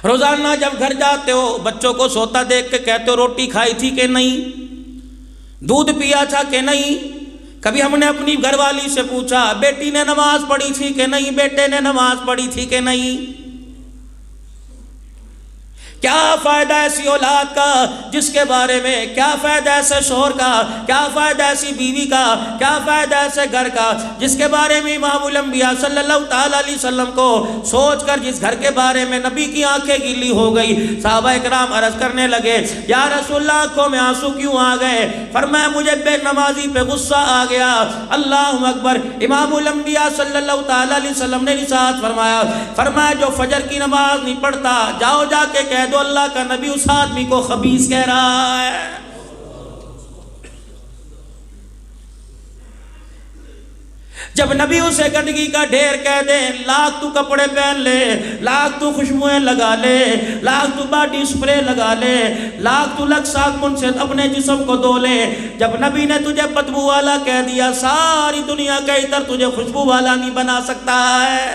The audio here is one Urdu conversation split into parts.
روزانہ جب گھر جاتے ہو بچوں کو سوتا دیکھ کے کہتے ہو روٹی کھائی تھی کہ نہیں، دودھ پیا تھا کہ نہیں؟ کبھی ہم نے اپنی گھر والی سے پوچھا بیٹی نے نماز پڑھی تھی کہ نہیں، بیٹے نے نماز پڑھی تھی کہ نہیں؟ کیا فائدہ ایسی اولاد کا جس کے بارے میں، کیا فائدہ ایسے شوہر کا، کیا فائدہ ایسی بیوی کا، کیا فائدہ ایسے گھر کا جس کے بارے میں امام الانبیاء صلی اللہ تعالیٰ علیہ وسلم کو سوچ کر جس گھر کے بارے میں نبی کی آنکھیں گیلی ہو گئی۔ صحابہ اکرام عرض کرنے لگے یا رسول اللہ آنکھوں میں آنسو کیوں آ گئے؟ فرمایا مجھے بے نمازی پہ غصہ آ گیا۔ اللہ اکبر۔ امام الانبیاء صلی اللہ تعالیٰ علیہ وسلم نے ارشاد فرمایا جو فجر کی نماز نہیں پڑھتا جاؤ جا کے کہہ دو اللہ کا نبی اس آدمی کو خبیث کہہ رہا ہے۔ جب نبی اسے گندگی کا ڈھیر کہہ دے، لاکھ تو کپڑے پہن لے، لاکھ تو خوشبوئیں لگا لے، لاکھ تو باڈی سپرے لگا لے، لاکھ تو لگ صابن سے اپنے جسم کو دھو لے، جب نبی نے تجھے بدبو والا کہہ دیا ساری دنیا کا عطر تجھے خوشبو والا نہیں بنا سکتا ہے۔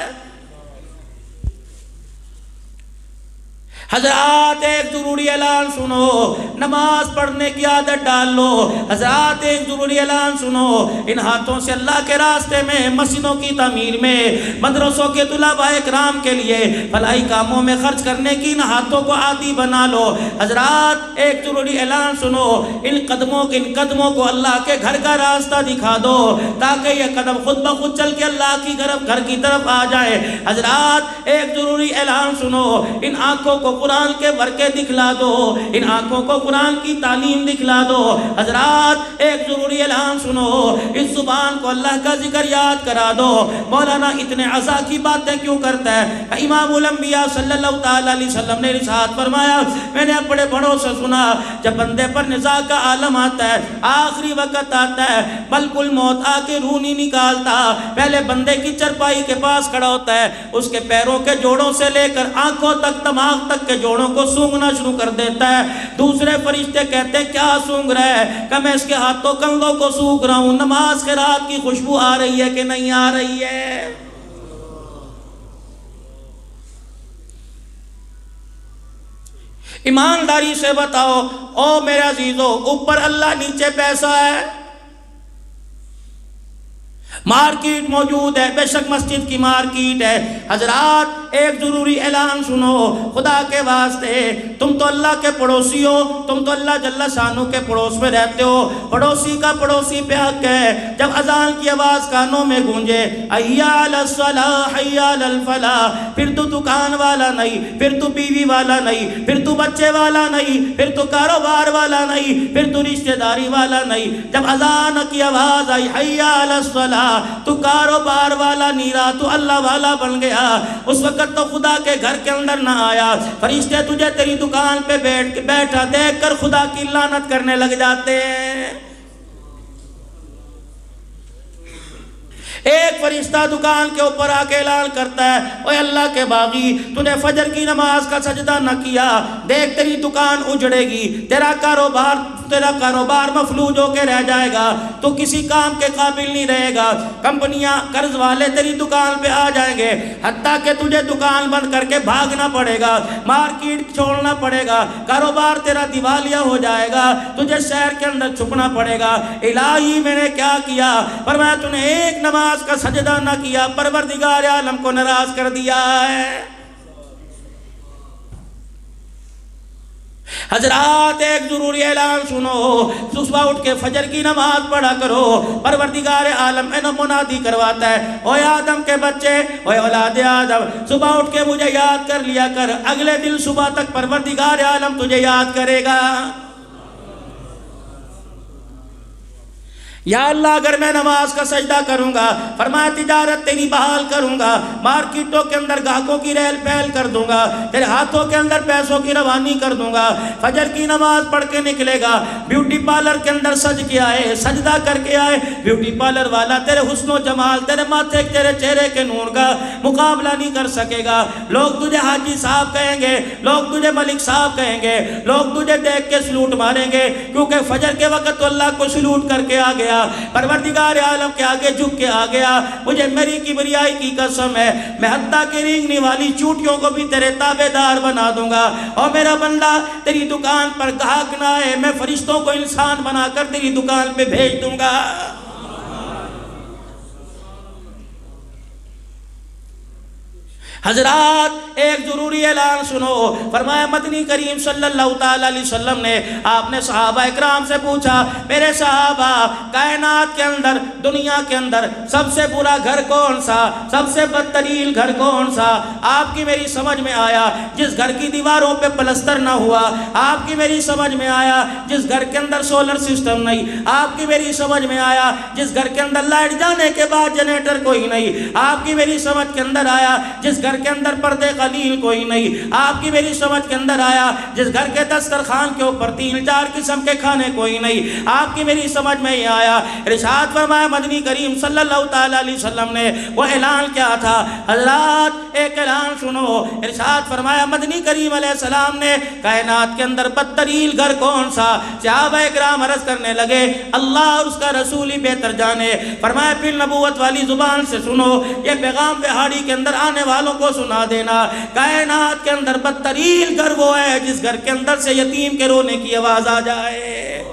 حضرات ایک ضروری اعلان سنو، نماز پڑھنے کی عادت ڈال لو۔ حضرات ایک ضروری اعلان سنو، ان ہاتھوں سے اللہ کے راستے میں، مسجدوں کی تعمیر میں، مدرسوں کے طلباء اکرام کے لیے فلاحی کاموں میں خرچ کرنے کی ان ہاتھوں کو عادی بنا لو۔ حضرات ایک ضروری اعلان سنو، ان قدموں کو اللہ کے گھر کا راستہ دکھا دو تاکہ یہ قدم خود بخود چل کے اللہ کی گھر کی طرف آ جائے۔ حضرات ایک ضروری اعلان سنو، ان آنکھوں کو قرآن کے ورقے دکھلا دو، ان آنکھوں کو قرآن کی تعلیم دکھلا دو۔ حضرات ایک ضروری اعلان سنو، اس زبان کو اللہ کا ذکر یاد کرا دو۔ مولانا اتنے عزا کی باتیں کیوں کرتا ہے؟ امام الانبیاء صلی اللہ تعالیٰ علیہ وسلم نے ارشاد فرمایا میں نے اپنے بڑوں سے سنا جب بندے پر نزاع کا عالم آتا ہے، آخری وقت آتا ہے، ملک الموت آ کے روح نہیں نکالتا، پہلے بندے کی چرپائی کے پاس کھڑا ہوتا ہے، اس کے پیروں کے جوڑوں سے لے کر آنکھوں تک، دماغ تک کے جوڑوں کو سونگنا شروع کر دیتا ہے۔ دوسرے فرشتے کہتے ہیں کیا سونگ رہا ہے؟ کہ میں اس کے ہاتھوں کندھوں کو سونگ رہا ہوں، نماز کے رات کی خوشبو آ رہی ہے کہ نہیں آ رہی ہے؟ ایمانداری سے بتاؤ او میرے عزیزو، اوپر اللہ نیچے پیسہ ہے، مارکیٹ موجود ہے، بے شک مسجد کی مارکیٹ ہے۔ حضرات ایک ضروری اعلان سنو، خدا کے واسطے تم تو اللہ کے پڑوسی ہو، تم تو اللہ جل شانہ کے پڑوس میں رہتے ہو، پڑوسی کا پڑوسی پہ حق ہے۔ جب اذان کی آواز کانوں میں گونجے حی علی الصلاۃ حی علی الفلاح، پھر تو دکان والا نہیں، پھر تو بیوی والا نہیں، پھر تو بچے والا نہیں، پھر تو کاروبار والا نہیں، پھر تو رشتہ داری والا نہیں، جب اذان کی آواز آئی حی علی الصلاۃ تو کاروبار والا نہیں رہا، تو اللہ والا بن گیا۔ اس وقت تو خدا کے گھر کے اندر نہ آیا، فرشتے تجھے تیری دکان پہ بیٹھا دیکھ کر خدا کی لعنت کرنے لگ جاتے ہیں۔ ایک فرشتہ دکان کے اوپر آ کے اعلان کرتا ہے اوے اللہ کے باغی، تو نے فجر کی نماز کا سجدہ نہ کیا، دیکھ تیری دکان اجڑے گی، تیرا کاروبار مفلوج ہو کے رہ جائے گا، تو کسی کام کے قابل نہیں رہے گا، کمپنیاں قرض والے تیری دکان پہ آ جائیں گے، حتیٰ کہ تجھے دکان بند کر کے بھاگنا پڑے گا، مارکیٹ چھوڑنا پڑے گا، کاروبار تیرا دیوالیہ ہو جائے گا، تجھے شہر کے اندر چھپنا پڑے گا۔ الہی میں نے کیا کیا؟ فرمایا تو نے ایک نماز کا سجدہ نہ کیا، پروردگار عالم کو ناراض کر دیا ہے۔ حضرات ایک ضروری اعلان سنو، صبح اٹھ کے فجر کی نماز پڑھا کرو، پروردگار عالم منادی کرواتا ہے اوے آدم کے بچے، اوے اولاد آدم، صبح اٹھ کے مجھے یاد کر لیا کر، اگلے دن صبح تک پروردگار عالم تجھے یاد کرے گا۔ یا اللہ اگر میں نماز کا سجدہ کروں گا، فرمایا تجارت تیری بحال کروں گا، مارکیٹوں کے اندر گاہکوں کی ریل پھیل کر دوں گا، تیرے ہاتھوں کے اندر پیسوں کی روانی کر دوں گا، فجر کی نماز پڑھ کے نکلے گا، بیوٹی پارلر کے اندر سج کے آئے، سجدہ کر کے آئے، بیوٹی پارلر والا تیرے حسن و جمال، تیرے ماتھے تیرے چہرے کے نور کا مقابلہ نہیں کر سکے گا، لوگ تجھے حاجی صاحب کہیں گے، لوگ تجھے ملک صاحب کہیں گے، لوگ تجھے دیکھ کے سلوٹ ماریں گے، کیونکہ فجر کے وقت تو اللہ کو سلوٹ کر کے آ گیا، گیا، پروردگار عالم کے آگے جھک کے آ گیا، مجھے میری کبریائی کی قسم ہے، میں حتیٰ کہ رینگنے والی چوٹیوں کو بھی تیرے تابع دار بنا دوں گا، اور میرا بندہ تیری دکان پر گاہک نہ آئے، میں فرشتوں کو انسان بنا کر تیری دکان پہ بھیج دوں گا۔ حضرات ایک ضروری اعلان سنو، فرمایا مدنی کریم صلی اللہ تعالی علیہ وسلم نے، آپ نے صحابہ اکرام سے پوچھا، میرے صحابہ کائنات کے اندر، دنیا کے اندر سب سے برا گھر کون سا، سب سے بدترین گھر کون سا؟ آپ کی میری سمجھ میں آیا جس گھر کی دیواروں پہ پلستر نہ ہوا، آپ کی میری سمجھ میں آیا جس گھر کے اندر سولر سسٹم نہیں، آپ کی میری سمجھ میں آیا جس گھر کے اندر لائٹ جانے کے بعد جنریٹر کوئی نہیں، آپ کی میری سمجھ کے اندر آیا جس گھر کے اندر پردے قلیل کوئی نہیں، آپ کی میری سمجھ کے اندر آیا جس گھر کے دسترخوان کے اوپر 3-4 قسم کے کھانے کوئی نہیں، آپ کی میری سمجھ میں یہ آیا۔ ارشاد فرمایا مدنی کریم صلی اللہ تعالی علیہ وسلم نے، وہ اعلان کیا تھا؟ حضرات ایک اعلان سنو، ارشاد فرمایا مدنی کریم علیہ السلام نے، کائنات کے اندر بدترین گھر کون سا؟ صحابہ اکرام عرض کرنے لگے اللہ اور اس کا رسول ہی بہتر جانے۔ فرمایا پھر نبوت والی زبان سے سنو، یہ پیغام پہاڑی کے اندر آنے والوں کو سنا دینا، کائنات کے اندر بدترین گھر وہ ہے جس گھر کے اندر سے یتیم کے رونے کی آواز آ جائے۔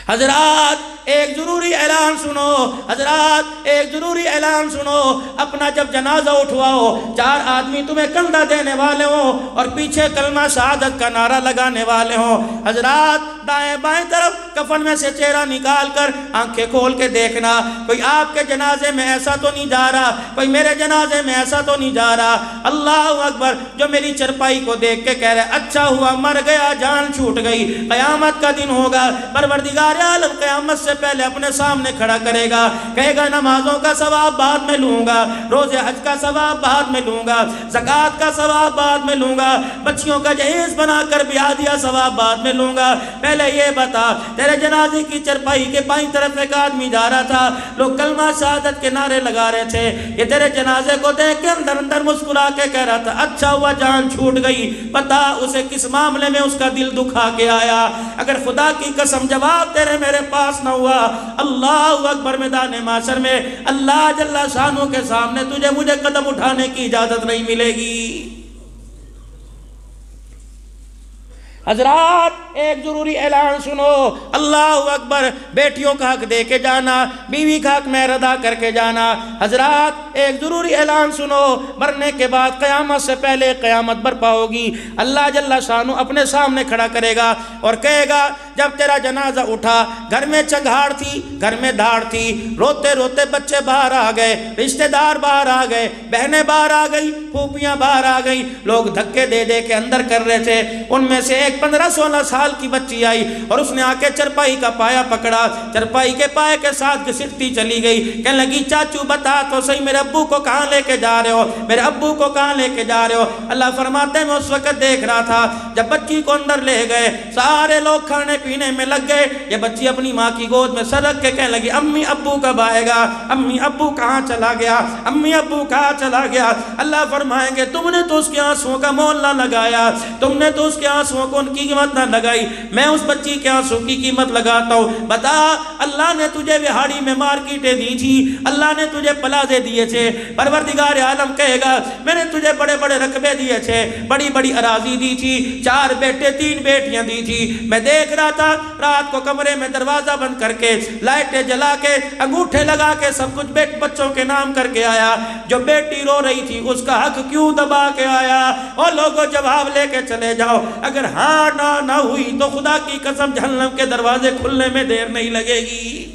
حضرات ایک ضروری اعلان سنو، حضرات ایک ضروری اعلان سنو، اپنا جب جنازہ اٹھواؤ، 4 آدمی تمہیں کندھا دینے والے ہوں اور پیچھے کلمہ شہادت کا نعرہ لگانے والے ہوں، حضرات دائیں بائیں طرف کفن میں سے چہرہ نکال کر آنکھیں کھول کے دیکھنا، کوئی آپ کے جنازے میں ایسا تو نہیں جا رہا، کوئی میرے جنازے میں ایسا تو نہیں جا رہا، اللہ اکبر، جو میری چرپائی کو دیکھ کے کہہ رہے اچھا ہوا مر گیا، جان چھوٹ گئی، قیامت کا دن ہوگا، پروردگار عالم قیامت سے پہلے اپنے سامنے کھڑا کرے گا، کہے گا نمازوں کا ثواب بعد میں لوں گا، روزے حج کا ثواب بعد میں لوں گا، زکوٰۃ کا ثواب بعد میں لوں گا، بچیوں کا جہیز بنا کر بیاہ دیا ثواب بعد میں لوں گا، پہلے یہ بتا تیرے جنازے کی چرپائی کے بائیں طرف ایک آدمی جا رہا تھا، لوگ کلمہ شہادت کے نعرے لگا رہے تھے، یہ تیرے جنازے کو دیکھ کے اندر اندر مسکرا کے کہہ رہا تھا اچھا ہوا جان چھوٹ گئی، پتا اسے کس معاملے میں اس کا دل دکھا کے آیا، اگر خدا کی قسم جواب تیرے میرے پاس نہ ہوا، اللہ اکبر، میدان محشر میں اللہ جل شانہ کے سامنے تجھے مجھے قدم اٹھانے کی اجازت نہیں ملے گی۔ حضرات ایک ضروری اعلان سنو، اللہ اکبر، بیٹیوں کا حق دے کے جانا، بیوی کا حق مہر ادا کر کے جانا۔ حضرات ایک ضروری اعلان سنو، مرنے کے بعد قیامت سے پہلے قیامت برپا ہوگی، اللہ جل شانہ اپنے سامنے کھڑا کرے گا اور کہے گا جب تیرا جنازہ اٹھا، گھر میں چنگھاڑ تھی، گھر میں دھاڑ تھی، روتے روتے بچے باہر آ گئے، رشتہ دار باہر آ گئے، بہنیں باہر آ گئی، پھوپھیاں باہر آ گئی، لوگ دھکے دے دے کے اندر کر رہے تھے، ان میں سے ایک 15-16 سال کی بچی آئی اور اس نے آ کے چرپائی کا پایا پکڑا، چرپائی کے پائے کے ساتھ گھسٹتی چلی گئی، کہنے لگی چاچو بتا تو صحیح میرے ابو کو کہاں لے کے جا رہے ہو، میرے ابو کو کہاں لے کے جا رہے ہو؟ اللہ فرماتے ہیں میں اس وقت دیکھ رہا تھا جب بچی کو اندر لے گئے، سارے لوگ کھانے پینے میں لگ گئے، یہ بچی اپنی ماں کی گود میں سرک کے کہنے لگی امی ابو کب آئے گا، امی ابو کہاں چلا گیا، امی ابو کہاں چلا گیا؟ اللہ فرمائیں گے تم نے تو اس کے آنسوؤں کا مول نہ لگایا، تم نے تو اس کے آنسوؤں کو ان کی قیمت نہ لگائی، میں اس بچی کے آنسو کی قیمت لگاتا ہوں۔ بتا اللہ نے تجھے وہاڑی میں مارکیٹیں دی تھی، اللہ نے تجھے پلازے دیے تھے، پروردگار عالم کہے گا میں نے تجھے بڑے بڑے رقبے دیے تھے، بڑی بڑی اراضی دی تھی، 4 بیٹے 3 بیٹیاں دی تھی، میں دیکھ رہا تھا رات کو کمرے میں دروازہ بند کر کے لائٹیں جلا کے انگوٹھے لگا کے سب کچھ بچوں کے نام کر کے آیا، جو بیٹی رو رہی تھی اس کا حق کیوں دبا کے آیا؟ اور لوگوں جواب لے کے چلے جاؤ، اگر ہاں نہ ہوئی تو خدا کی قسم جہنم کے دروازے کھلنے میں دیر نہیں لگے گی۔